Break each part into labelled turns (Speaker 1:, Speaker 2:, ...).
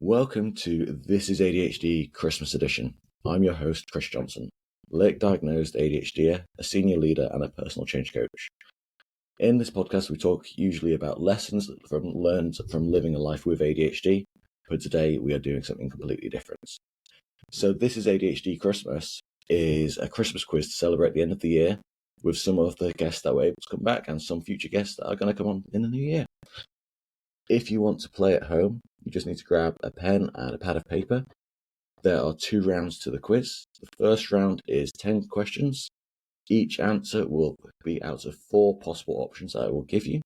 Speaker 1: Welcome to This is ADHD Christmas edition. I'm your host, Chris Johnson, late diagnosed ADHD, a senior leader and a personal change coach. In this podcast, we talk usually about lessons learned from living a life with ADHD, but today we are doing something completely different. So This is ADHD Christmas is a Christmas quiz to celebrate the end of the year with some of the guests that were able to come back and some future guests that are going to come on in the new year. If you want to play at home, you just need to grab a pen and a pad of paper. There are 2 rounds to the quiz. The first round is 10 questions. Each answer will be out of 4 possible options that I will give you.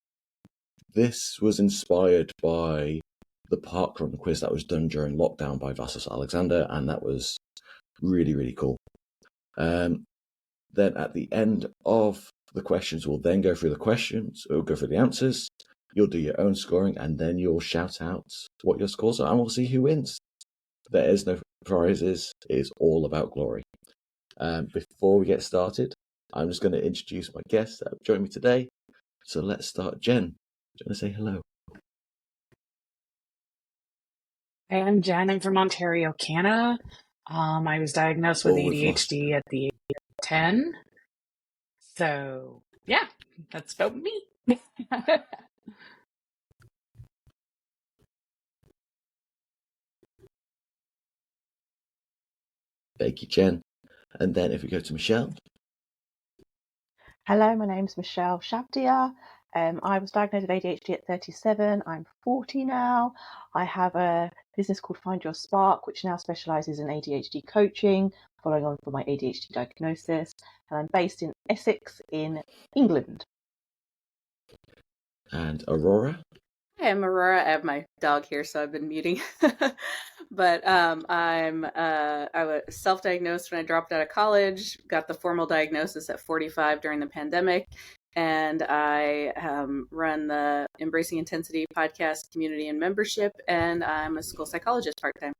Speaker 1: This was inspired by the parkrun quiz that was done during lockdown by Vassos Alexander, and that was really, really cool. Then at the end of the questions, we'll then go through the questions, we'll go through the answers. You'll do your own scoring, and then you'll shout out what your scores are, and we'll see who wins. There is no prizes. It is all about glory. Before we get started, I'm just going to introduce my guests that have joined me today. So let's start. Jen, do you want to say hello?
Speaker 2: Hey, I'm Jen. I'm from Ontario, Canada. I was diagnosed with ADHD at the age of 10. So, yeah, that's about me.
Speaker 1: Thank you, Jen. And then if we go to Michelle.
Speaker 3: Hello, my name's Michelle Shabdia. I was diagnosed with ADHD at 37. I'm 40 now. I have a business called Find Your Spark, which now specialises in ADHD coaching, following on from my ADHD diagnosis. And I'm based in Essex in England.
Speaker 1: And Aurora.
Speaker 4: Hi, I'm Aurora. I have my dog here, so I've been muting. But I was self-diagnosed when I dropped out of college, got the formal diagnosis at 45 during the pandemic, and I run the Embracing Intensity podcast community and membership, and I'm a school psychologist part-time.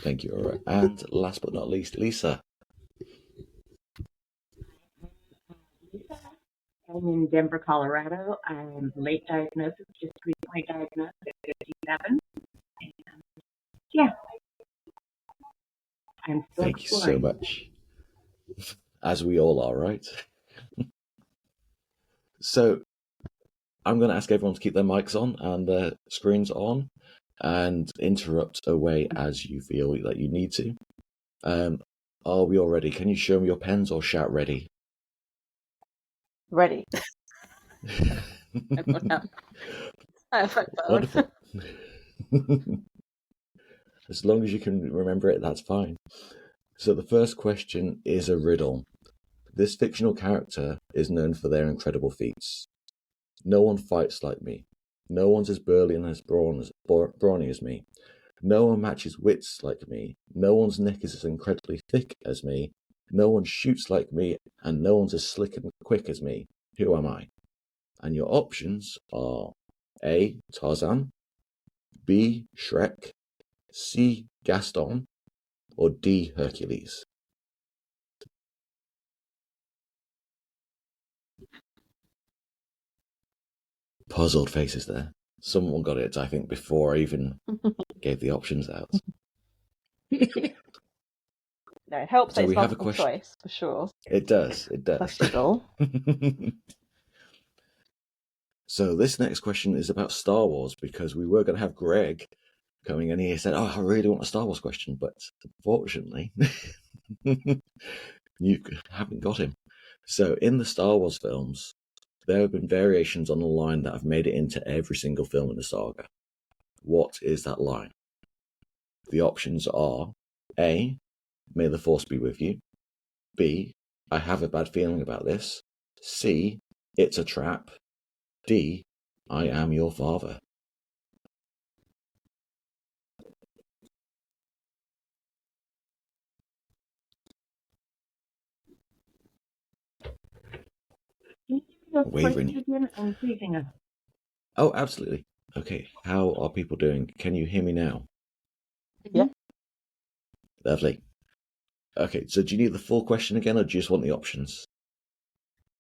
Speaker 1: Thank you, Aurora. And last but not least, Lisa.
Speaker 5: I'm in Denver, Colorado. I'm late diagnosis, just recently diagnosed at 57. And, yeah. I'm still
Speaker 1: Thank you so much. As we all are, right? So I'm going to ask everyone to keep their mics on and their screens on and interrupt away as you feel that you need to. Are we all ready? Can you show me your pens or shout ready?
Speaker 3: Ready.
Speaker 4: I don't know. I have my phone.
Speaker 1: Wonderful. As long as you can remember it, that's fine. So the first question is a riddle. This fictional character is known for their incredible feats. No one fights like me. No one's as burly and as brawny as me. No one matches wits like me. No one's neck is as incredibly thick as me. No one shoots like me, and no one's as slick and quick as me. Who am I? And your options are A. Tarzan, B. Shrek, C. Gaston, or D. Hercules. Puzzled faces there. Someone got it, I think, before I even gave the options out.
Speaker 3: No, it helps
Speaker 1: So
Speaker 3: that
Speaker 1: we
Speaker 3: it's
Speaker 1: have a
Speaker 3: multiple
Speaker 1: question.
Speaker 3: choice, for sure.
Speaker 1: It does.
Speaker 3: Questionable.
Speaker 1: So this next question is about Star Wars, because we were going to have Greg coming in. He said, "Oh, I really want a Star Wars question," but unfortunately, you haven't got him. So in the Star Wars films, there have been variations on the line that have made it into every single film in the saga. What is that line? The options are A. May the Force be with you. B. I have a bad feeling about this. C. It's a trap. D. I am your father. Wavering.
Speaker 5: I'm freezing up.
Speaker 1: Oh, absolutely. Okay, how are people doing? Can you hear me now?
Speaker 3: Yeah.
Speaker 1: Lovely. Okay, so do you need the full question again, or do you just want the options?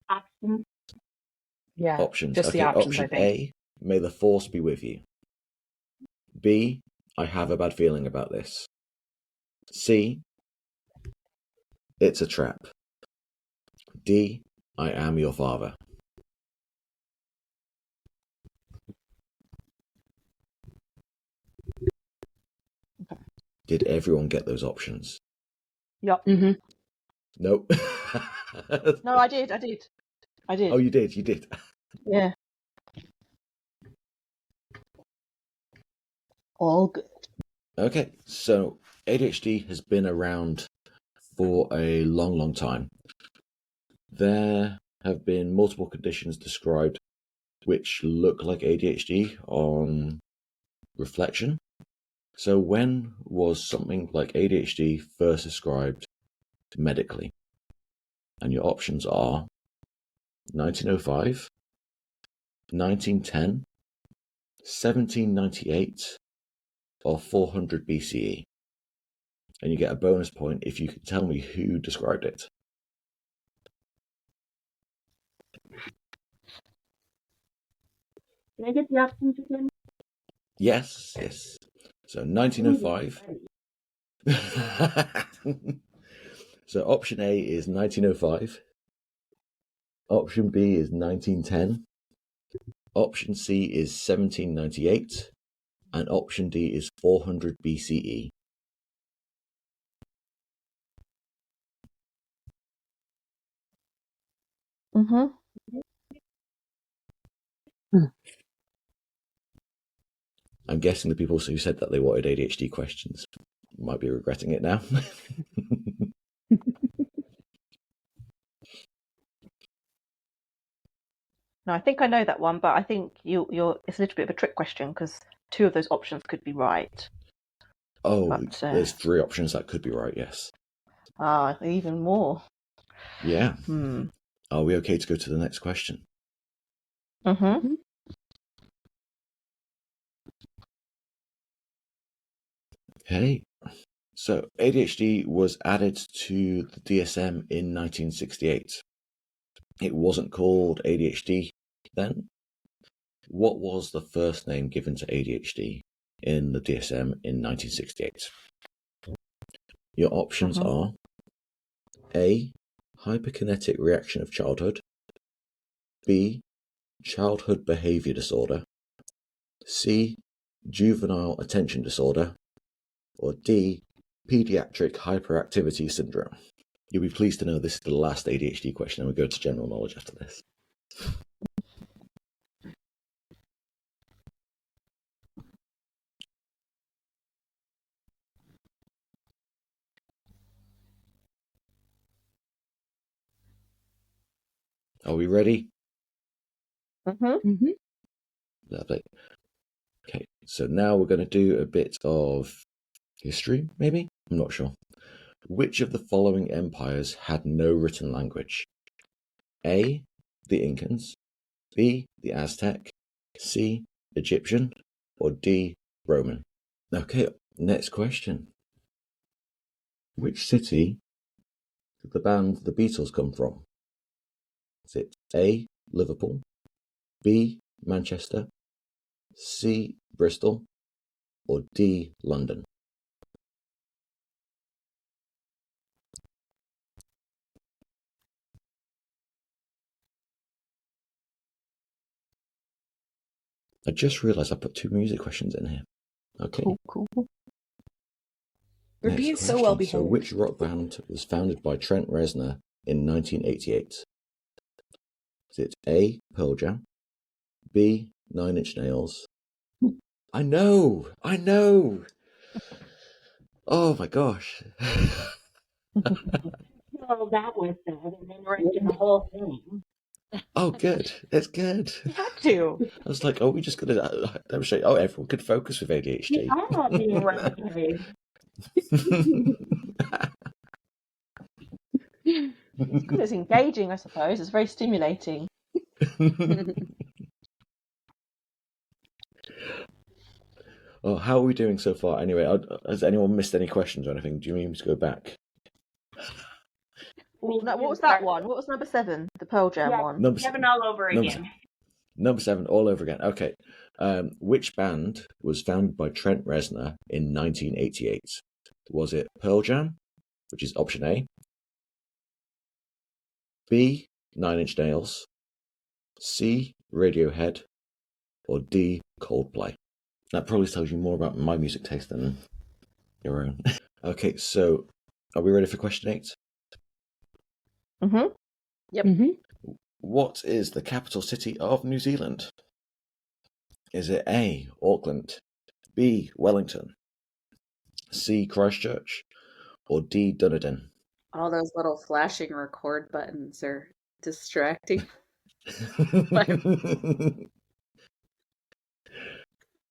Speaker 5: Options.
Speaker 2: Yeah,
Speaker 1: Options.
Speaker 2: just
Speaker 1: Okay,
Speaker 2: the options,
Speaker 1: option
Speaker 2: I think.
Speaker 1: A, may the Force be with you. B, I have a bad feeling about this. C, it's a trap. D, I am your father.
Speaker 3: Okay.
Speaker 1: Did everyone get those options?
Speaker 3: Yep.
Speaker 2: Mm-hmm.
Speaker 1: Nope.
Speaker 3: No, I did.
Speaker 1: Oh, you did.
Speaker 3: Yeah. All good.
Speaker 1: Okay, so ADHD has been around for a long, long time. There have been multiple conditions described which look like ADHD on reflection. So when was something like ADHD first described medically? And your options are 1905, 1910, 1798, or 400 BCE. And you get a bonus point if you can tell me who described it.
Speaker 5: Can I get the options again?
Speaker 1: Yes. So 1905. So option A is 1905. Option B is 1910. Option C is 1798. And option D is 400 BCE.
Speaker 3: Mm-hmm.
Speaker 1: I'm guessing the people who said that they wanted ADHD questions might be regretting it now.
Speaker 3: No, I think I know that one, but I think it's a little bit of a trick question because two of those options could be right.
Speaker 1: Oh,
Speaker 3: But,
Speaker 1: there's three options that could be right, yes.
Speaker 3: Even more.
Speaker 1: Yeah. Are we okay to go to the next question?
Speaker 3: Mm-hmm.
Speaker 1: Okay. So ADHD was added to the DSM in 1968. It wasn't called ADHD then. What was the first name given to ADHD in the DSM in 1968? Your options are A, hyperkinetic reaction of childhood, B, childhood behavior disorder, C, juvenile attention disorder, or D, pediatric hyperactivity syndrome. You'll be pleased to know this is the last ADHD question, and we go to general knowledge after this. Are we ready?
Speaker 3: Mm-hmm.
Speaker 1: Lovely. Okay, so now we're going to do a bit of history, maybe? I'm not sure. Which of the following empires had no written language? A, the Incans, B, the Aztec, C, Egyptian, or D, Roman? Okay, next question. Which city did the band The Beatles come from? Is it A, Liverpool, B, Manchester, C, Bristol, or D, London? I just realised I put two music questions in here. Okay.
Speaker 3: Cool.
Speaker 2: We're
Speaker 1: Next
Speaker 2: being so
Speaker 1: question.
Speaker 2: well behaved.
Speaker 1: So which rock band was founded by Trent Reznor in 1988? Is it A, Pearl Jam, B, Nine Inch Nails? I know! Oh my gosh.
Speaker 5: Well, that was that, and then we're into the whole thing.
Speaker 1: Oh, good. It's good.
Speaker 3: You had to.
Speaker 1: I was like, we just going to demonstrate, everyone could focus with ADHD.
Speaker 5: I'm not being repetitive.
Speaker 3: It's good. It's engaging, I suppose. It's very stimulating.
Speaker 1: Oh, how are we doing so far? Anyway, has anyone missed any questions or anything? Do you need me to go back?
Speaker 3: What was that one? What was number 7? The Pearl Jam one?
Speaker 5: Number 7 all over again.
Speaker 1: Number 7, all over again. Okay. Which band was founded by Trent Reznor in 1988? Was it Pearl Jam, which is option A, B, Nine Inch Nails, C, Radiohead, or D, Coldplay? That probably tells you more about my music taste than your own. Okay, so are we ready for question 8?
Speaker 3: Mm-hmm.
Speaker 4: Yep.
Speaker 2: Mm-hmm.
Speaker 1: What is the capital city of New Zealand? Is it A, Auckland, B, Wellington, C, Christchurch, or D, Dunedin?
Speaker 4: All those little flashing record buttons are distracting.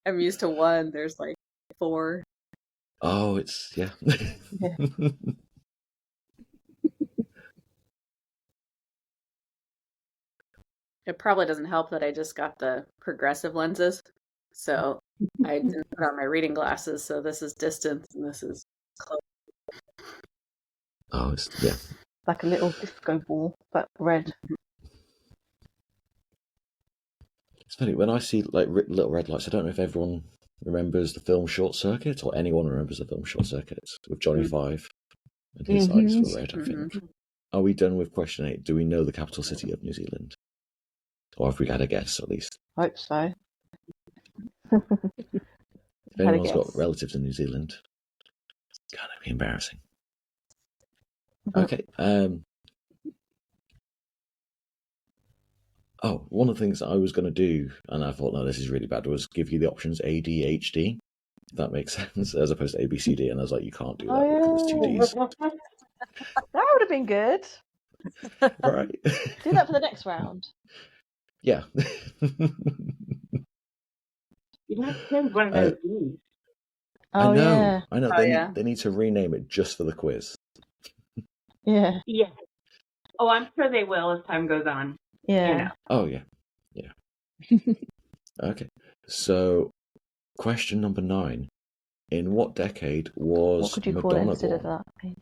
Speaker 4: I'm used to one. There's like 4.
Speaker 1: Oh, it's, yeah.
Speaker 4: It probably doesn't help that I just got the progressive lenses. So I didn't put on my reading glasses. So this is distance and this is close.
Speaker 1: Oh, it's, yeah.
Speaker 3: Like a little disco ball, but red.
Speaker 1: It's funny, when I see like little red lights, I don't know if everyone remembers the film Short Circuit or anyone remembers the film Short Circuit with Johnny Five. And his lights were red, I think. Are we done with question 8? Do we know the capital city of New Zealand? Or have we had a guess, at least?
Speaker 3: Hope so.
Speaker 1: If anyone's got relatives in New Zealand, it's going to be embarrassing. Okay. Oh, one of the things that I was going to do, and I thought, no, this is really bad, was give you the options ADHD, if that makes sense, as opposed to ABCD. And I was like, you can't do that because it's 2 Ds.
Speaker 3: That would have been good.
Speaker 1: Right.
Speaker 3: Do that for the next round.
Speaker 1: Yeah.
Speaker 5: You have to choose one of those Ds.
Speaker 3: Oh,
Speaker 1: I know.
Speaker 3: yeah.
Speaker 1: I know.
Speaker 4: Oh,
Speaker 1: They need to rename it just for the quiz.
Speaker 3: Yeah.
Speaker 5: Yeah. Oh, I'm sure they will as time goes on.
Speaker 3: Yeah.
Speaker 5: You know.
Speaker 1: Oh, yeah. Yeah. Okay. So, question number 9. In what decade was
Speaker 3: What could you call
Speaker 1: Madonna
Speaker 3: it instead
Speaker 1: born?
Speaker 3: of that?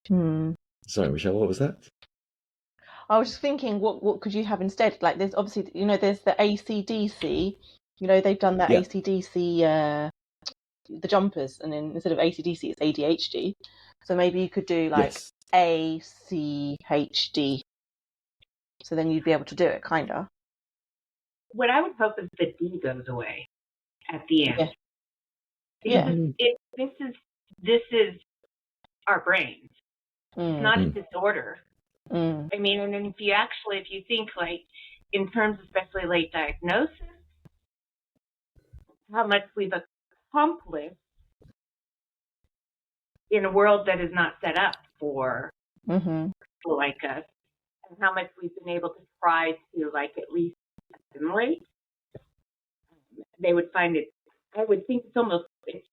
Speaker 3: ADH.
Speaker 1: Sorry, Michelle, what was that?
Speaker 3: I was just thinking, what could you have instead? Like, there's obviously, there's the AC/DC. They've done that AC/DC, the jumpers, and then instead of AC/DC, it's ADHD. So maybe you could do like ACHD. So then you'd be able to do it, kind of.
Speaker 5: What I would hope is the D goes away at the end.
Speaker 3: Yeah.
Speaker 5: This is our brains. It's not a disorder. I mean, and then if you think like in terms, especially late diagnosis, how much we've accomplished in a world that is not set up for people like us, and how much we've been able to try to like at least assimilate, they would find it. I would think it's almost it's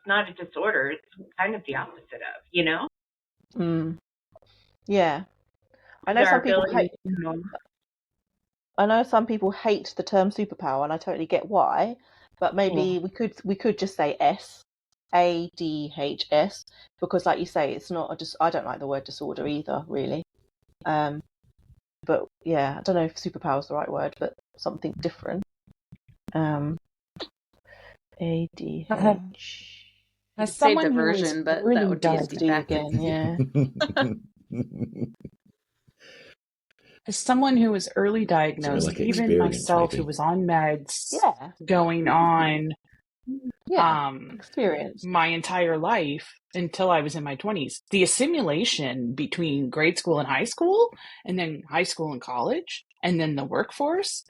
Speaker 5: not a disorder. It's kind of the opposite of,
Speaker 3: Yeah. I know some people hate. I know some people hate the term superpower, and I totally get why. But maybe we could just say ADHS, because, like you say, it's not I don't like the word disorder either, really. But yeah, I don't know if superpower is the right word, but something different. ADH.
Speaker 2: As
Speaker 4: Say
Speaker 2: someone
Speaker 4: diversion, but
Speaker 2: really
Speaker 4: that would be
Speaker 3: ADHD again, yeah.
Speaker 2: As someone who was early diagnosed,
Speaker 1: like
Speaker 2: even myself,
Speaker 1: maybe.
Speaker 2: who was on meds, going on
Speaker 3: experience
Speaker 2: my entire life until I was in my 20s, the assimilation between grade school and high school, and then high school and college, and then the workforce,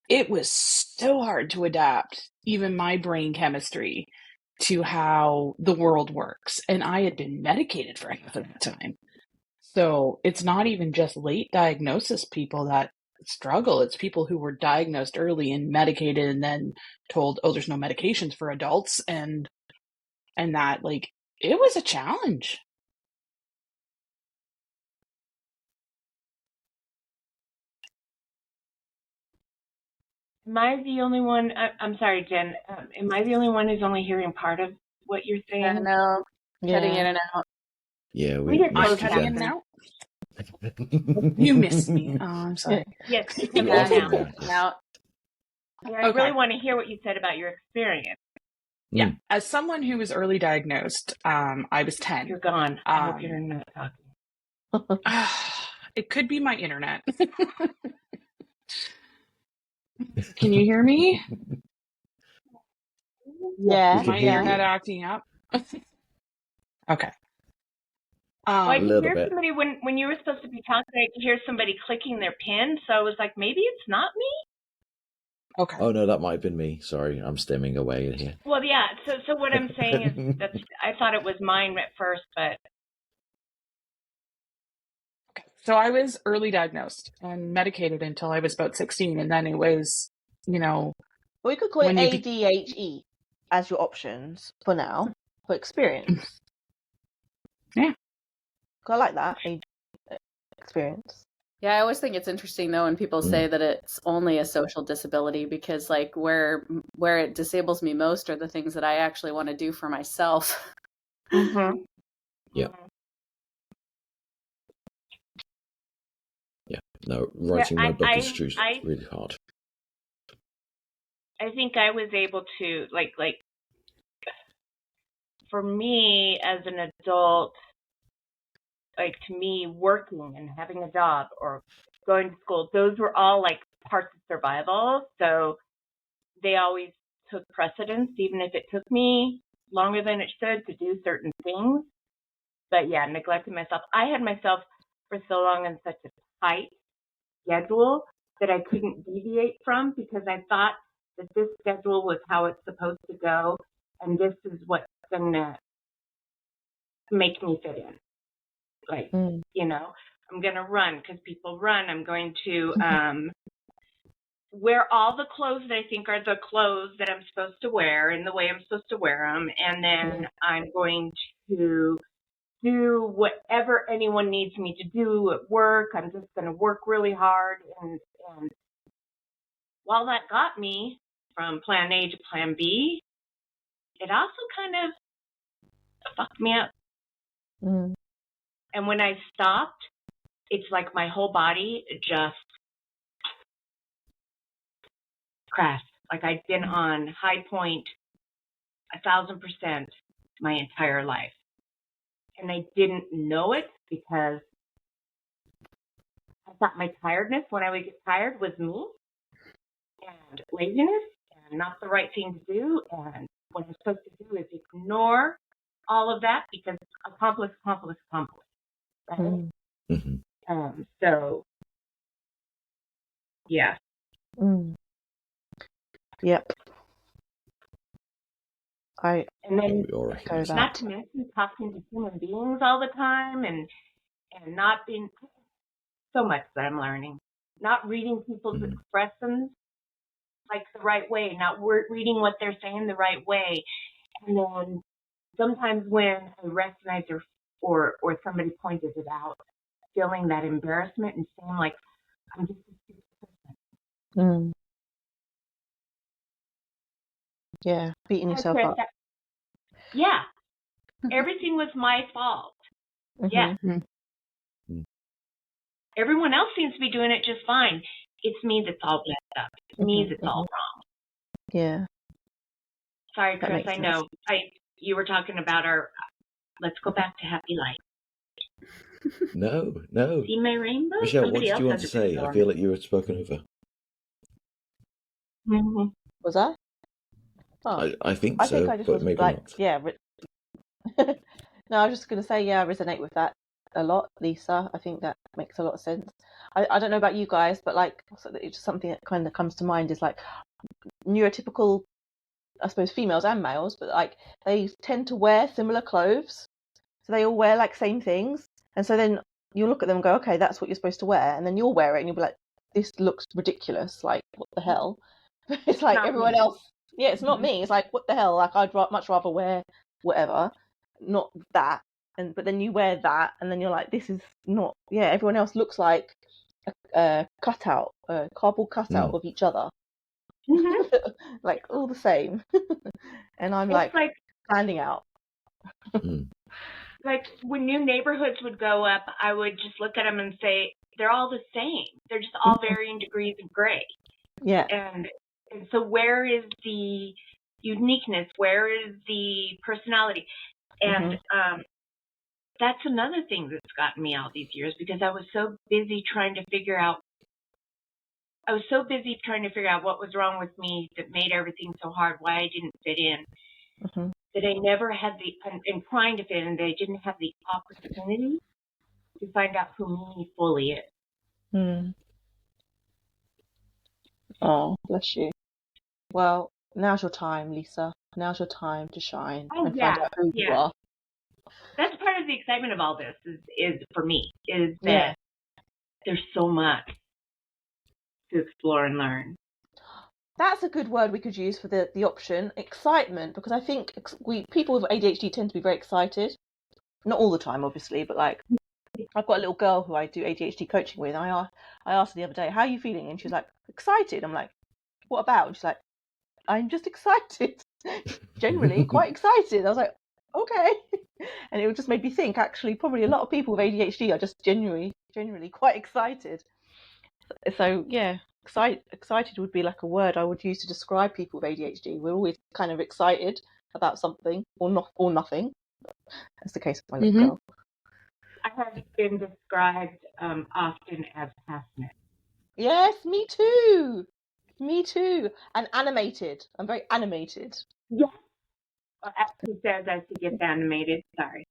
Speaker 2: it was so hard to adapt, even my brain chemistry, to how the world works. And I had been medicated for half of that time. So it's not even just late diagnosis people that struggle. It's people who were diagnosed early and medicated and then told, oh, there's no medications for adults. And that, like, it was a challenge.
Speaker 5: Am I the only one? I'm sorry, Jen. Am I the only one who's only hearing part of what you're saying?
Speaker 4: I know. Cutting in and out.
Speaker 1: Yeah,
Speaker 5: We get close
Speaker 2: Cutting in and out. You missed me. Oh, I'm sorry.
Speaker 5: Yes, you
Speaker 1: You
Speaker 5: come
Speaker 1: are
Speaker 5: back
Speaker 1: from
Speaker 5: now.
Speaker 1: there.
Speaker 4: Now,
Speaker 5: Yeah, I
Speaker 2: Okay.
Speaker 5: really want to hear what you said about your experience.
Speaker 2: Yeah. As someone who was early diagnosed, I was 10.
Speaker 5: You're gone. I hope you're not talking.
Speaker 2: It could be my internet. Can you hear me?
Speaker 3: Yeah,
Speaker 2: Is my
Speaker 1: hear
Speaker 2: internet
Speaker 1: you.
Speaker 2: acting up? Okay.
Speaker 5: Well, I
Speaker 1: A
Speaker 5: could
Speaker 1: little
Speaker 5: hear
Speaker 1: bit.
Speaker 5: somebody when you were supposed to be talking. I could hear somebody clicking their pen, so I was like, maybe it's not me.
Speaker 2: Okay.
Speaker 1: Oh no, that might have been me. Sorry, I'm stimming away here.
Speaker 5: Well, yeah. So what I'm saying is that's. I thought it was mine at first, but
Speaker 2: So I was early diagnosed and medicated until I was about 16, and then it was,
Speaker 3: we could call it
Speaker 2: when you
Speaker 3: ADHD as your options for now, for experience.
Speaker 2: Yeah.
Speaker 3: I like that, experience.
Speaker 4: yeah, I always think it's interesting though when people say that it's only a social disability, because like where it disables me most are the things that I actually want to do for myself.
Speaker 5: mm-hmm.
Speaker 1: Yeah. Yeah. No, writing my book is really hard.
Speaker 5: I think I was able to like for me as an adult, like to me working and having a job or going to school, those were all like parts of survival. So they always took precedence, even if it took me longer than it should to do certain things. But yeah, neglecting myself. I had myself for so long in such a tight schedule that I couldn't deviate from, because I thought that this schedule was how it's supposed to go, and this is what's going to make me fit in. Like, I'm going to run because people run. I'm going to wear all the clothes that I think are the clothes that I'm supposed to wear in the way I'm supposed to wear them. And then I'm going to do whatever anyone needs me to do at work. I'm just going to work really hard. And while that got me from plan A to plan B, it also kind of fucked me up. And when I stopped, it's like my whole body just crashed. Like I'd been on high point 1,000% my entire life. And I didn't know it because I thought my tiredness when I would get tired was me and laziness and not the right thing to do. And what I'm supposed to do is ignore all of that because accomplish. Right?
Speaker 1: Mm-hmm.
Speaker 5: So, yeah.
Speaker 3: Yep.
Speaker 5: And then,
Speaker 1: not
Speaker 5: to mention talking to human beings all the time and not being so much that I'm learning. Not reading people's expressions like the right way, not reading what they're saying the right way. And then sometimes when I recognize or somebody pointed it out, feeling that embarrassment and feeling like I'm just a stupid person.
Speaker 3: Yeah, beating yourself up.
Speaker 5: Yeah. Everything was my fault. Yeah. Everyone else seems to be doing it just fine. It's me that's all messed up. It's me that's all wrong.
Speaker 3: Yeah.
Speaker 5: Sorry, Chris, I know. You were talking about let's go back to happy life.
Speaker 1: No.
Speaker 5: See my rainbow?
Speaker 1: Michelle,
Speaker 5: Somebody
Speaker 1: what did you want to say? I feel like you were spoken over.
Speaker 3: Was I?
Speaker 1: Oh. I think so,
Speaker 3: think I just
Speaker 1: but
Speaker 3: was
Speaker 1: maybe
Speaker 3: like,
Speaker 1: not.
Speaker 3: Yeah. No, I was just going to say, yeah, I resonate with that a lot, Lisa. I think that makes a lot of sense. I don't know about you guys, but like, it's just something that kind of comes to mind is like neurotypical, I suppose, females and males, but like they tend to wear similar clothes. So they all wear like same things. And so then you look at them and go, okay, that's what you're supposed to wear. And then you'll wear it and you'll be like, this looks ridiculous. Like, what the hell? It's like everyone else. Yeah, it's not me. It's like, what the hell? Like, I'd much rather wear whatever, not that. But then you wear that and then you're like, this is not, everyone else looks like a cutout, a cardboard cutout of each other. Like, all the same. And I'm like standing out.
Speaker 5: like when new neighborhoods would go up, I would just look at them and say, they're all the same. They're just all varying degrees of gray.
Speaker 3: Yeah.
Speaker 5: And so where is the uniqueness? Where is the personality? And that's another thing that's gotten me all these years, because I was so busy trying to figure out what was wrong with me that made everything so hard, why I didn't fit in, that I never had in trying to fit in, that I didn't have the opportunity to find out who me fully is.
Speaker 3: Oh, bless you. Well, now's your time, Lisa. Now's your time to shine and find out who you are.
Speaker 5: That's part of the excitement of all this is for me, is that there's so much to explore and learn.
Speaker 3: That's a good word we could use for the option, excitement, because I think people with ADHD tend to be very excited. Not all the time, obviously, but like I've got a little girl who I do ADHD coaching with, and I asked her the other day, how are you feeling? And she was like, excited. I'm like, what about? And she's like, I'm just excited. Generally quite excited. I was like, okay. And it just made me think, actually, probably a lot of people with ADHD are just genuinely quite excited. So yeah, excited would be like a word I would use to describe people with ADHD. We're always kind of excited about something or nothing. That's the case with my little girl.
Speaker 5: I have been described often as passionate.
Speaker 3: Yes, me too. And animated. I'm very animated.
Speaker 5: Yes. Who says as she gets animated? Sorry.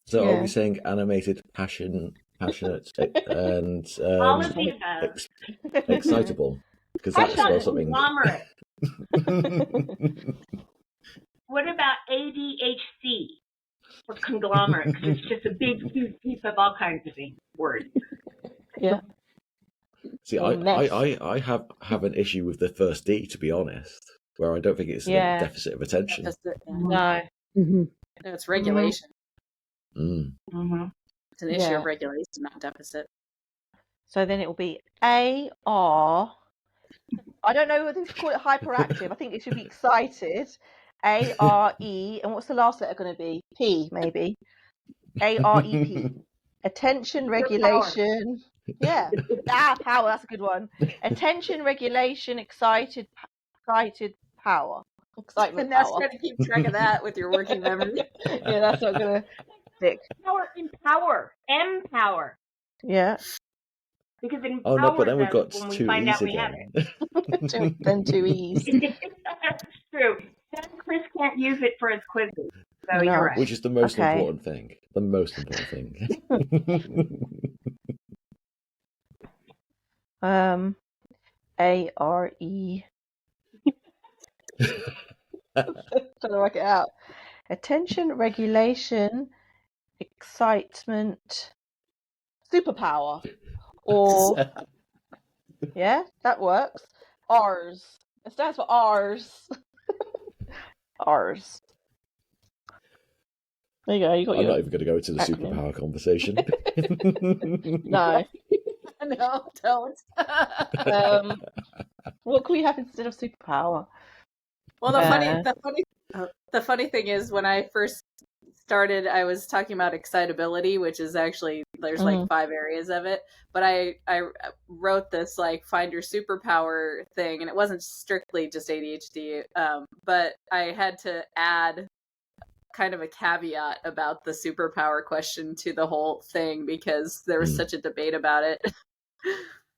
Speaker 1: So are we saying animated, passionate, and
Speaker 5: all of the above?
Speaker 1: Excitable? Because that spells something.
Speaker 5: Conglomerate. What about ADHD for conglomerate? Because it's just a big, huge piece of all kinds of things. Words.
Speaker 3: Yeah.
Speaker 1: See, I have an issue with the first D, to be honest, where I don't think it's a deficit of attention.
Speaker 3: No.
Speaker 4: No, it's regulation.
Speaker 5: It's
Speaker 4: an issue of regulation, not deficit.
Speaker 3: So then it will be AR. I don't know whether to call it hyperactive. I think it should be excited. ARE. And what's the last letter going to be? P, maybe. AREP. Attention regulation. Yeah. Power. That's a good one. Attention regulation, excited power. Excitement.
Speaker 4: And now
Speaker 3: power.
Speaker 4: trying to keep track of that with your working memory.
Speaker 3: Yeah, that's not going to stick.
Speaker 5: Empower.
Speaker 3: Yeah.
Speaker 5: Because in
Speaker 1: oh no, but then we've got two E's again.
Speaker 3: Then two E's.
Speaker 5: That's true. Then Chris can't use it for his quizzes. So you're right.
Speaker 1: Which is the most important thing. The most important thing.
Speaker 3: ARE. Trying to work it out. Attention, regulation, excitement, superpower. Or yeah, that works. R's. It stands for R's. R's. There you go. You got
Speaker 1: I'm not even going to go into the superpower conversation.
Speaker 3: No.
Speaker 4: No, don't.
Speaker 3: What can we have instead of superpower?
Speaker 4: Well, the funny thing is, when I first started, I was talking about excitability, which is actually there's like 5 areas of it. But I wrote this like find your superpower thing, and it wasn't strictly just ADHD. But I had to add kind of a caveat about the superpower question to the whole thing because there was such a debate about it.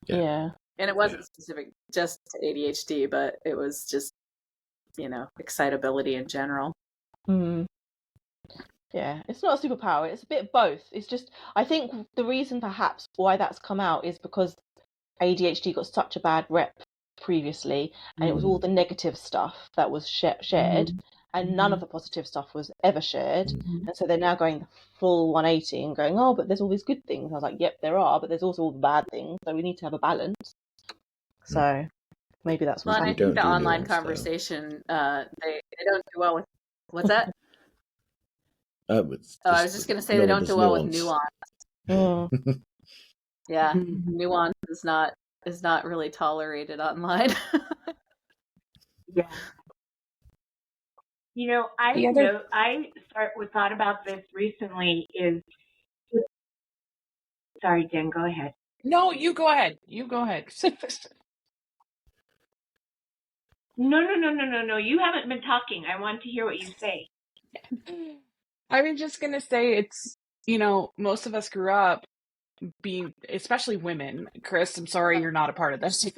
Speaker 3: Yeah.
Speaker 4: And it wasn't specific just to ADHD, but it was just, excitability in general.
Speaker 3: Yeah, it's not a superpower. It's a bit of both. It's just, I think the reason perhaps why that's come out is because ADHD got such a bad rep previously, and it was all the negative stuff that was shared, and none of the positive stuff was ever shared. And so they're now going full 180 and going, oh, but there's all these good things. I was like, yep, there are, but there's also all the bad things. So we need to have a balance. So maybe that's what
Speaker 4: I think the online conversation, they don't do well with, what's that? I was just going to say they don't do well with nuance. Yeah, nuance is not really tolerated online.
Speaker 5: Yeah. You know, I thought about this recently is, sorry, Jen, go ahead.
Speaker 2: No, you go ahead. You go ahead.
Speaker 5: No. You haven't been talking. I want to hear what you say.
Speaker 2: I was just going to say it's, most of us grew up being, especially women. Chris, I'm sorry you're not a part of this.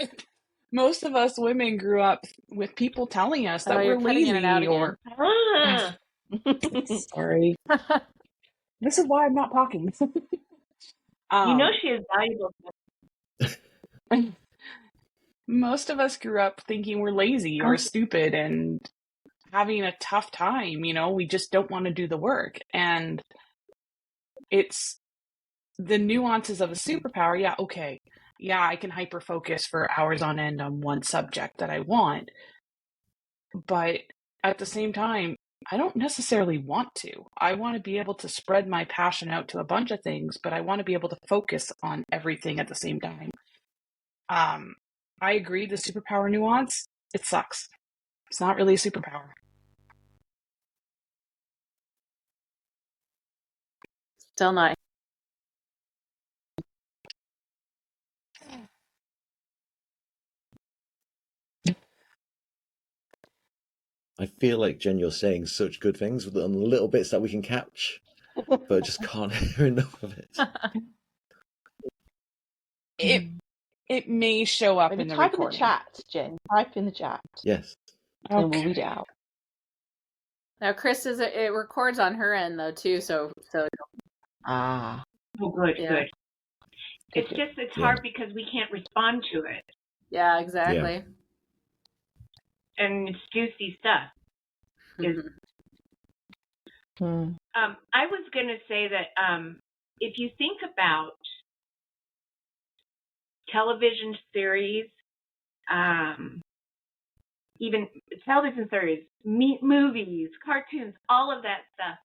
Speaker 2: Most of us women grew up with people telling us that we're lazy
Speaker 4: in and out
Speaker 2: or. Sorry. This is why I'm not talking.
Speaker 5: She is valuable.
Speaker 2: Most of us grew up thinking we're lazy or stupid and having a tough time. We just don't want to do the work. And it's the nuances of a superpower. Yeah, okay. Yeah, I can hyper focus for hours on end on one subject that I want. But at the same time, I don't necessarily want to. I want to be able to spread my passion out to a bunch of things, but I want to be able to focus on everything at the same time. I agree, the superpower nuance, it sucks. It's not really a superpower.
Speaker 4: Still not.
Speaker 1: I feel like, Jen, you're saying such good things on the little bits that we can catch, but I just can't hear enough of it.
Speaker 2: It may show up
Speaker 3: Maybe
Speaker 2: in the
Speaker 3: type
Speaker 2: recording.
Speaker 3: in the chat, Jen. Type in the chat.
Speaker 1: Yes.
Speaker 3: And then we'll read it out.
Speaker 4: Now, Chris, it records on her end, though, too, so...
Speaker 3: Ah.
Speaker 5: Oh, good,
Speaker 4: Yeah.
Speaker 5: good. It's just, it's hard because we can't respond to it.
Speaker 4: Yeah, exactly.
Speaker 1: Yeah.
Speaker 5: And it's juicy stuff. I was going to say that if you think about television series, even television series, movies, cartoons, all of that stuff,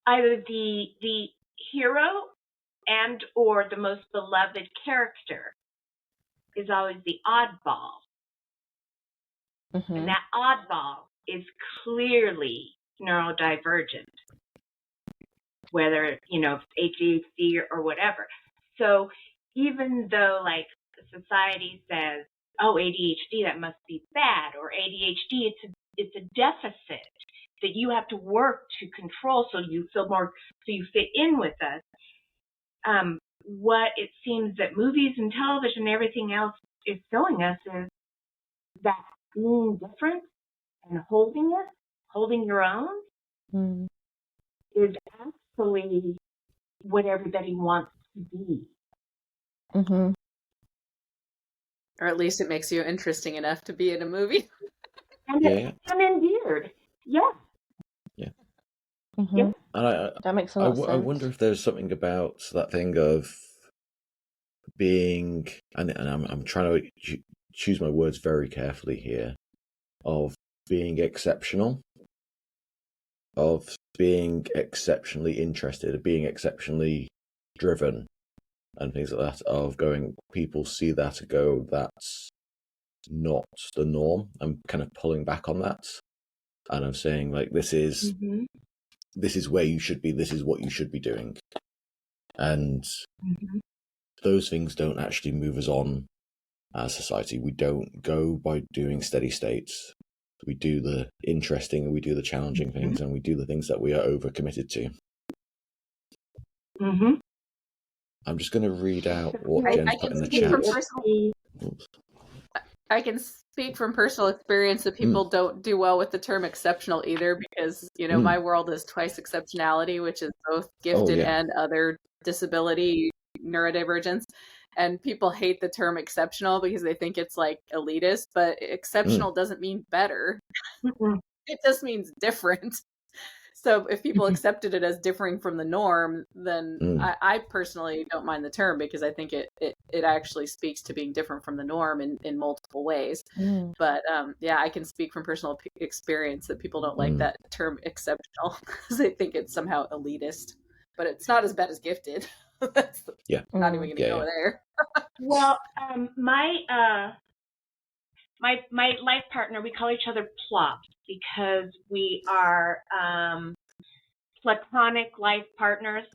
Speaker 5: either the hero and or the most beloved character is always the oddball. And that oddball is clearly neurodivergent, whether, ADHD or whatever. So even though like society says, oh, ADHD, that must be bad, or ADHD, it's a deficit that you have to work to control so you fit in with us. What it seems that movies and television and everything else is showing us is that being different and holding your own, is actually what everybody wants to be.
Speaker 4: Or at least it makes you interesting enough to be in a movie.
Speaker 5: And endeared. Yeah.
Speaker 1: Yeah.
Speaker 3: And that makes a lot of sense.
Speaker 1: I wonder if there's something about that thing of being, and I'm trying to choose my words very carefully here, of being exceptional, of being exceptionally interested, of being exceptionally driven, and things like that, of going, people see that and go, that's not the norm. I'm kind of pulling back on that, and I'm saying, like, this is where you should be, this is what you should be doing. And those things don't actually move us on as society. We don't go by doing steady states. We do the interesting and we do the challenging things, and we do the things that we are overcommitted to. I'm just going to read out what Jen's put in the chat.
Speaker 4: I can speak from personal experience that people don't do well with the term exceptional either, because, my world is twice exceptionality, which is both gifted and other disability, neurodivergence. And people hate the term exceptional because they think it's like elitist, but exceptional doesn't mean better. It just means different. So if people accepted it as differing from the norm, then I personally don't mind the term, because I think it actually speaks to being different from the norm in multiple ways. But I can speak from personal experience that people don't like that term exceptional because they think it's somehow elitist. But it's not as bad as gifted. That's not even going to go there.
Speaker 5: Well, my my life partner, we call each other plops because we are platonic life partners.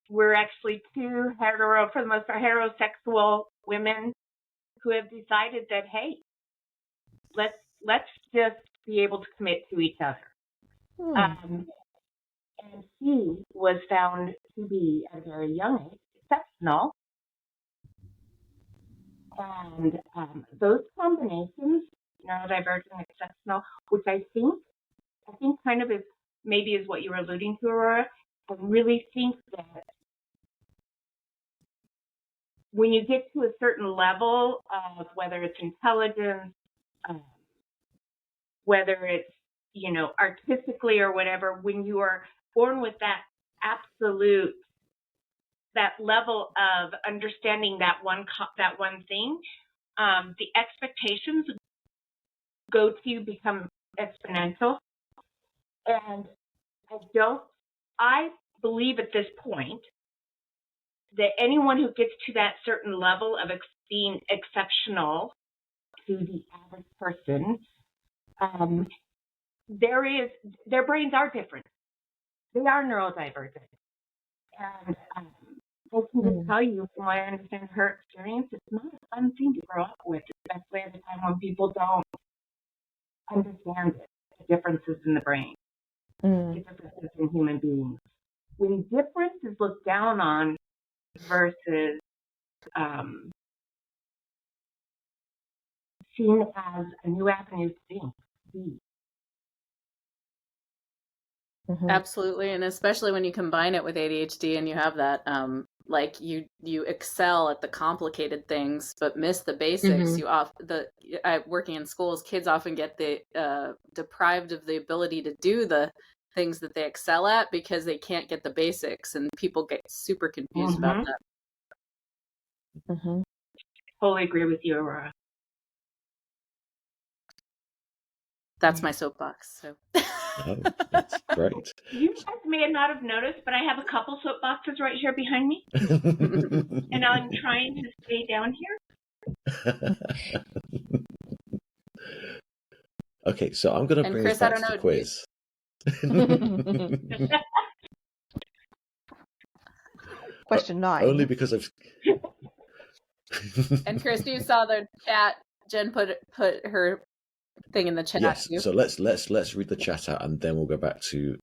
Speaker 5: We're actually two for the most part, heterosexual women who have decided that, hey, let's just be able to commit to each other. And he was found to be, at a very young age, exceptional. And those combinations, neurodivergent and exceptional, which I think kind of is what you were alluding to, Aurora. I really think that when you get to a certain level of whether it's intelligence, whether it's, artistically or whatever, when you are born with that level of understanding that one thing, the expectations become exponential. And I believe at this point that anyone who gets to that certain level of being exceptional to the average person, their brains are different. They are neurodivergent. And I can just tell you, from what I understand her experience, it's not a fun thing to grow up with, especially at the time when people don't understand the differences in the brain, the differences in human beings. When difference is looked down on versus seen as a new avenue to think.
Speaker 4: Absolutely, and especially when you combine it with ADHD and you have that, like you excel at the complicated things but miss the basics. Working in schools, kids often get deprived of the ability to do the things that they excel at because they can't get the basics, and people get super confused about that.
Speaker 5: Totally agree with you, Aurora.
Speaker 4: That's my soapbox. So.
Speaker 1: Oh, that's great.
Speaker 5: You guys may not have noticed, but I have a couple soapboxes right here behind me, and I'm trying to stay down here.
Speaker 1: Okay, so I'm going to bring us back to the quiz.
Speaker 3: Question 9.
Speaker 1: Only because I've.
Speaker 4: And Chris, you saw the chat. Jen put her thing in the chat.
Speaker 1: Yes.
Speaker 4: Too.
Speaker 1: So let's read the chat out, and then we'll go back to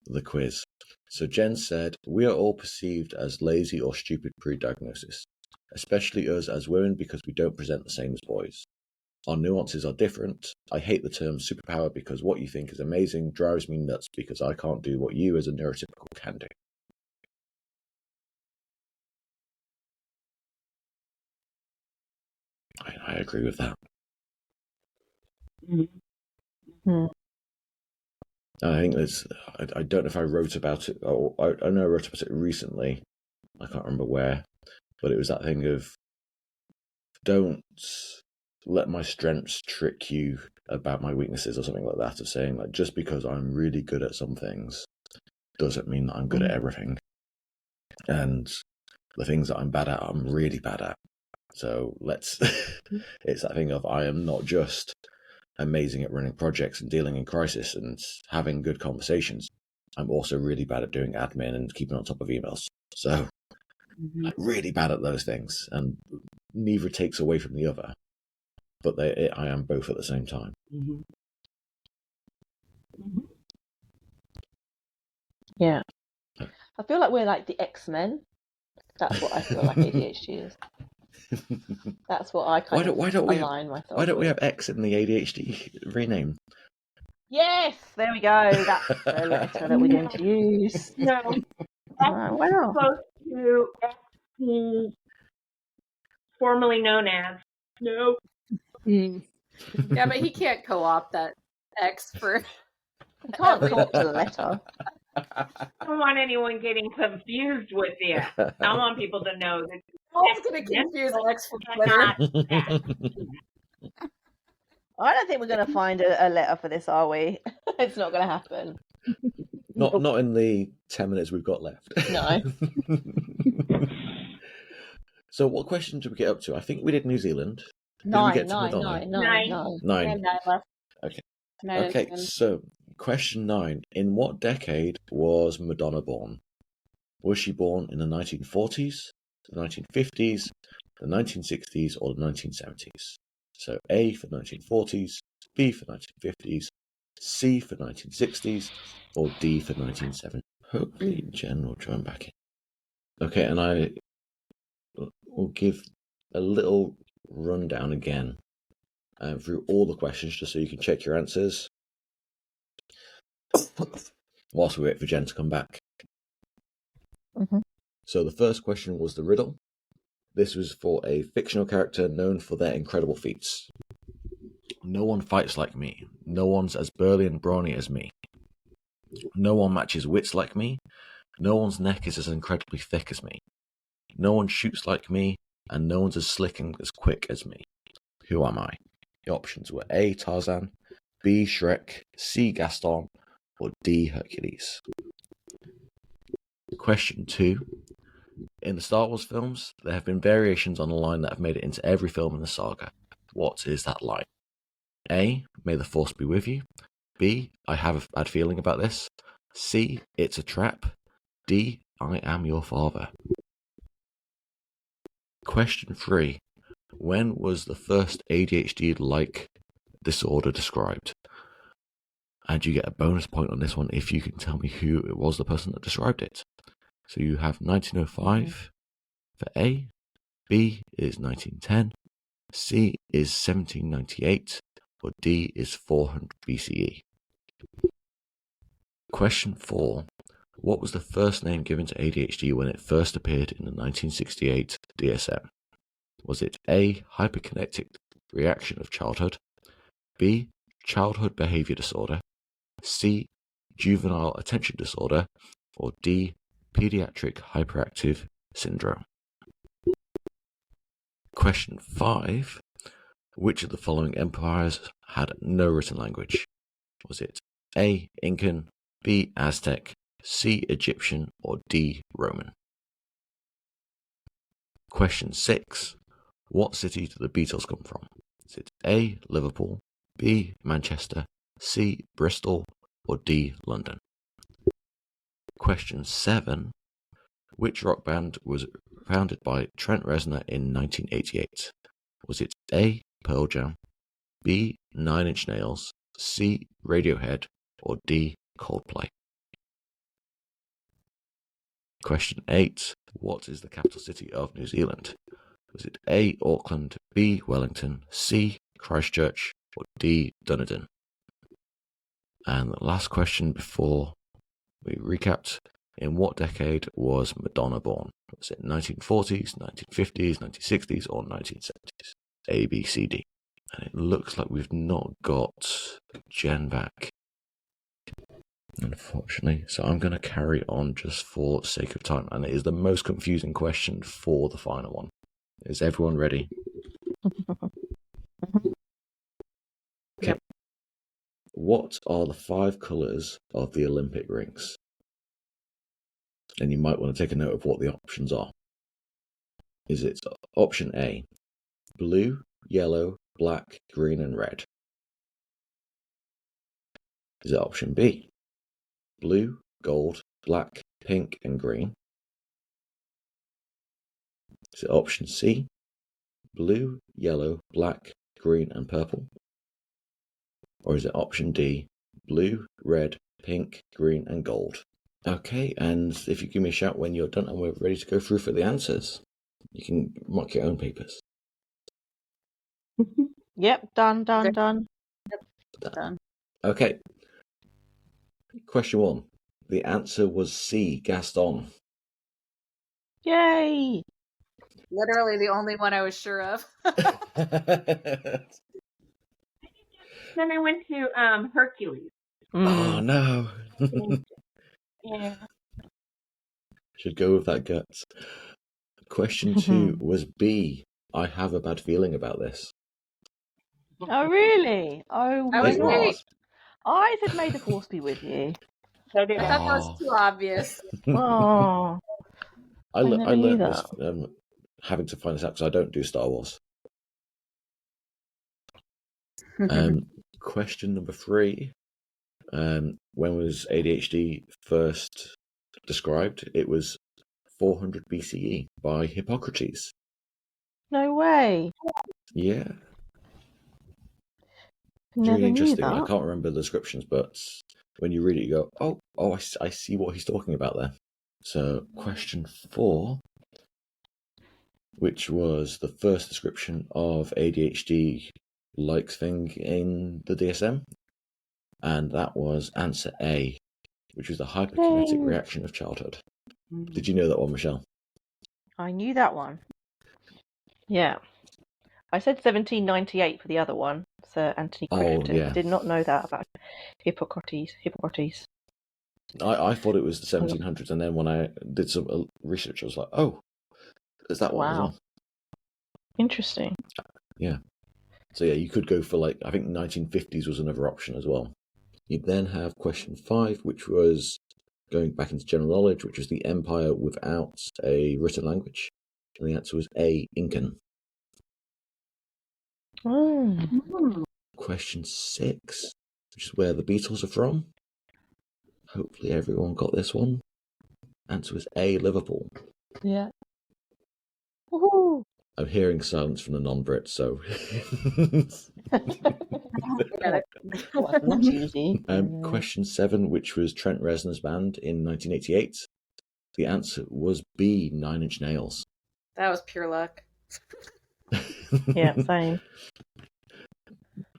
Speaker 1: the quiz. So Jen said, "We are all perceived as lazy or stupid pre-diagnosis, especially us as women because we don't present the same as boys. Our nuances are different. I hate the term superpower because what you think is amazing drives me nuts because I can't do what you as a neurotypical can do." I agree with that. I think I don't know if I wrote about it, or I know I wrote about it recently. I can't remember where, but it was that thing of don't let my strengths trick you about my weaknesses or something like that, of saying like just because I'm really good at some things doesn't mean that I'm good at everything. And the things that I'm bad at, I'm really bad at. So it's that thing of I am not just amazing at running projects and dealing in crisis and having good conversations. I'm also really bad at doing admin and keeping on top of emails. So I'm really bad at those things, and neither takes away from the other. But I am both at the same time.
Speaker 3: Yeah. I feel like we're like the X-Men. That's what I feel like ADHD is. That's what I kind of align myself with.
Speaker 1: Why don't we have X in the ADHD rename?
Speaker 3: Yes, there we go. That's the letter that we're going to use.
Speaker 5: No,
Speaker 3: why not?
Speaker 5: Close to XP, formerly known as. No.
Speaker 4: Yeah, but he can't co-opt that X for.
Speaker 3: You can't co-opt the letter.
Speaker 5: I don't want anyone getting confused with it. I want people to know that.
Speaker 4: I'm going to confuse X for Twitter.
Speaker 3: I don't think we're going to find a letter for this, are we? It's not going to happen.
Speaker 1: Not in the 10 minutes we've got left.
Speaker 3: No.
Speaker 1: So what question did we get up to? I think we did New Zealand. Did we get
Speaker 3: Nine,
Speaker 1: to
Speaker 3: nine,
Speaker 1: Madonna?
Speaker 3: nine, nine, nine.
Speaker 4: I
Speaker 1: 9.
Speaker 4: have 9 left.
Speaker 1: Okay.
Speaker 4: 9 and
Speaker 1: Okay,
Speaker 4: 10.
Speaker 1: so question 9. In what decade was Madonna born? Was she born in the 1940s, the 1950s, the 1960s, or the 1970s? So A for 1940s, B for 1950s, C for 1960s, or D for 1970s. Hopefully Jen will join back in. Okay, and I will give a little rundown again through all the questions just so you can check your answers whilst we wait for Jen to come back.
Speaker 3: Mhm.
Speaker 1: So the first question was the riddle. This was for a fictional character known for their incredible feats. No one fights like me. No one's as burly and brawny as me. No one matches wits like me. No one's neck is as incredibly thick as me. No one shoots like me, and no one's as slick and as quick as me. Who am I? The options were A. Tarzan, B. Shrek, C. Gaston, or D. Hercules. Question 2. In the Star Wars films, there have been variations on a line that have made it into every film in the saga. What is that line? A. May the Force be with you. B. I have a bad feeling about this. C. It's a trap. D. I am your father. Question 3. When was the first ADHD-like disorder described? And you get a bonus point on this one if you can tell me who it was the person that described it. So you have 1905 for A, B is 1910, C is 1798, or D is 400 BCE. Question 4. What was the first name given to ADHD when it first appeared in the 1968 DSM? Was it A, hyperkinetic reaction of childhood, B, childhood behavior disorder, C, juvenile attention disorder, or D, pediatric hyperactive syndrome? Question 5. Which of the following empires had no written language? Was it A, Incan, B, Aztec, C, Egyptian, or D, Roman? Question 6. What city do the Beatles come from? Is it A, Liverpool, B, Manchester, C, Bristol, or D, London? Question 7. Which rock band was founded by Trent Reznor in 1988? Was it A, Pearl Jam, B, Nine Inch Nails, C, Radiohead, or D, Coldplay? Question 8. What is the capital city of New Zealand? Was it A, Auckland, B, Wellington, C, Christchurch, or D, Dunedin? And the last question before we recapped. In what decade was Madonna born? Was it 1940s, 1950s, 1960s, or 1970s? A, B, C, D. And it looks like we've not got Jen back, unfortunately. So I'm going to carry on just for sake of time. And it is the most confusing question for the final one. Is everyone ready? Okay.
Speaker 4: Yep.
Speaker 1: What are the 5 colours of the Olympic rings? And you might want to take a note of what the options are. Is it option A, blue, yellow, black, green, and red? Is it option B, blue, gold, black, pink, and green? Is it option C, blue, yellow, black, green, and purple? Or is it option D, blue, red, pink, green, and gold? Okay, and if you give me a shout when you're done and we're ready to go through for the answers, you can mark your own papers.
Speaker 3: Yep, done.
Speaker 4: Done.
Speaker 1: Okay. Question 1. The answer was C, Gaston.
Speaker 3: Yay!
Speaker 4: Literally the only one I was sure of.
Speaker 5: Then I went to Hercules.
Speaker 1: Oh, no.
Speaker 5: Yeah.
Speaker 1: Should go with that guts. Question 2 was B. I have a bad feeling about this.
Speaker 3: Oh, really? Oh,
Speaker 4: I
Speaker 3: my
Speaker 4: was
Speaker 1: It
Speaker 3: God.
Speaker 4: right.
Speaker 3: I said, may the force be with you.
Speaker 5: So did
Speaker 4: I
Speaker 5: I.
Speaker 4: thought that was too obvious.
Speaker 3: Oh,
Speaker 1: I
Speaker 3: never knew
Speaker 1: learned
Speaker 3: that.
Speaker 1: this having to find this out because I don't do Star Wars. Question number 3. When was ADHD first described? It was 400 BCE by Hippocrates.
Speaker 3: No way.
Speaker 1: Yeah. It's
Speaker 3: Never
Speaker 1: really
Speaker 3: knew
Speaker 1: interesting. I
Speaker 3: that.
Speaker 1: can't remember the descriptions, but when you read it, you go, oh, I see what he's talking about there. So, question 4, which was the first description of ADHD-like thing in the DSM, and that was answer A, which was the hyperkinetic
Speaker 3: Yay.
Speaker 1: reaction of childhood. Did you know that one, Michelle?
Speaker 3: I knew that one. Yeah. I said 1798 for the other one, Sir Anthony Crichton.
Speaker 1: yeah.
Speaker 3: I did not know that about Hippocrates.
Speaker 1: I thought it was the 1700s, and then when I did some research, I was like, oh, there's that one as well.
Speaker 3: Interesting.
Speaker 1: Yeah. So yeah, you could go for I think 1950s was another option as well. You then have question 5, which was going back into general knowledge, which was the empire without a written language. And the answer was A, Incan. Question 6, which is where the Beatles are from. Hopefully everyone got this one. Answer was A, Liverpool.
Speaker 3: Yeah. Woohoo!
Speaker 1: I'm hearing silence from the non-Brits, so...
Speaker 3: That's easy.
Speaker 1: Question 7, which was Trent Reznor's band in 1988. The answer was B, 9 Inch Nails.
Speaker 4: That was pure luck.
Speaker 3: Yeah, same.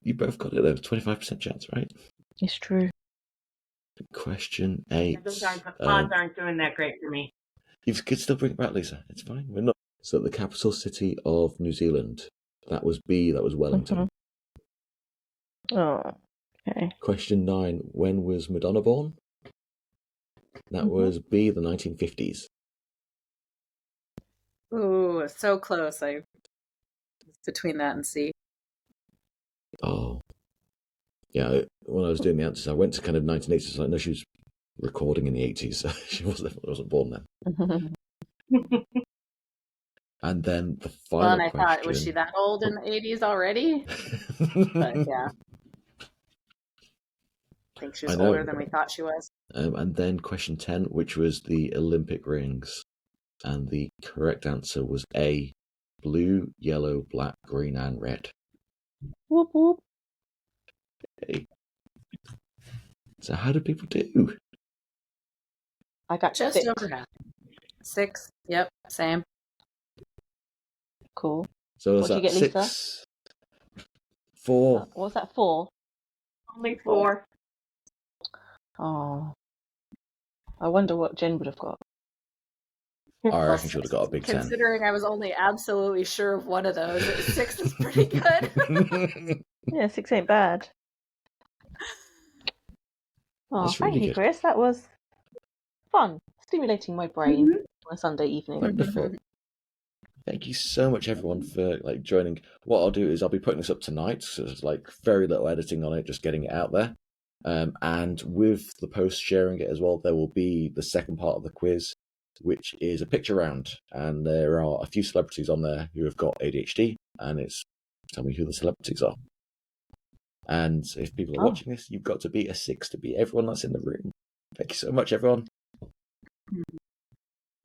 Speaker 1: You both got it though, 25% chance, right?
Speaker 3: It's true.
Speaker 1: Question 8.
Speaker 5: Those odds aren't doing that great for me.
Speaker 1: You could still bring it back, Lisa. It's fine. We're not. So the capital city of New Zealand. That was B. That was Wellington.
Speaker 3: Oh, okay.
Speaker 1: Question 9. When was Madonna born? That was B. The 1950s.
Speaker 4: Ooh, so close. Between that and C.
Speaker 1: Oh. Yeah, when I was doing the answers, I went to kind of 1980s. No, she was recording in the 80s, so she wasn't born then. And then the final
Speaker 4: and I
Speaker 1: question...
Speaker 4: thought, was she that old in the 80s already? But yeah. I think she was older than we thought she was.
Speaker 1: And then question 10, which was the Olympic rings. And the correct answer was A, blue, yellow, black, green, and red.
Speaker 3: Whoop, whoop.
Speaker 1: Okay. So how do people do?
Speaker 3: I got
Speaker 4: just
Speaker 3: 6.
Speaker 4: over half. 6. Yep, same.
Speaker 3: Cool.
Speaker 1: So
Speaker 3: what did you get,
Speaker 1: 6,
Speaker 3: Lisa?
Speaker 1: 4.
Speaker 3: What was that, 4?
Speaker 5: Only 4.
Speaker 3: Oh. I wonder what Jen would have got.
Speaker 1: I reckon she would have got a big 10.
Speaker 4: Considering I was only absolutely sure of one of those, 6 is pretty good.
Speaker 3: Yeah, 6 ain't bad. Oh, thank you, Chris. That was fun. Stimulating my brain on a Sunday evening.
Speaker 1: Wonderful. Thank you so much, everyone, for joining. What I'll do is I'll be putting this up tonight, so there's very little editing on it, just getting it out there. And with the post sharing it as well, there will be the second part of the quiz, which is a picture round. And there are a few celebrities on there who have got ADHD, and it's tell me who the celebrities are. And if people are watching this, you've got to be a 6 to beat everyone that's in the room. Thank you so much, everyone.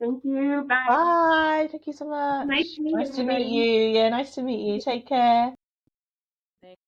Speaker 5: Thank you. Bye.
Speaker 3: Bye. Thank you so much.
Speaker 5: Nice to meet you.
Speaker 3: Nice to meet you. Yeah, nice to meet you. Take care.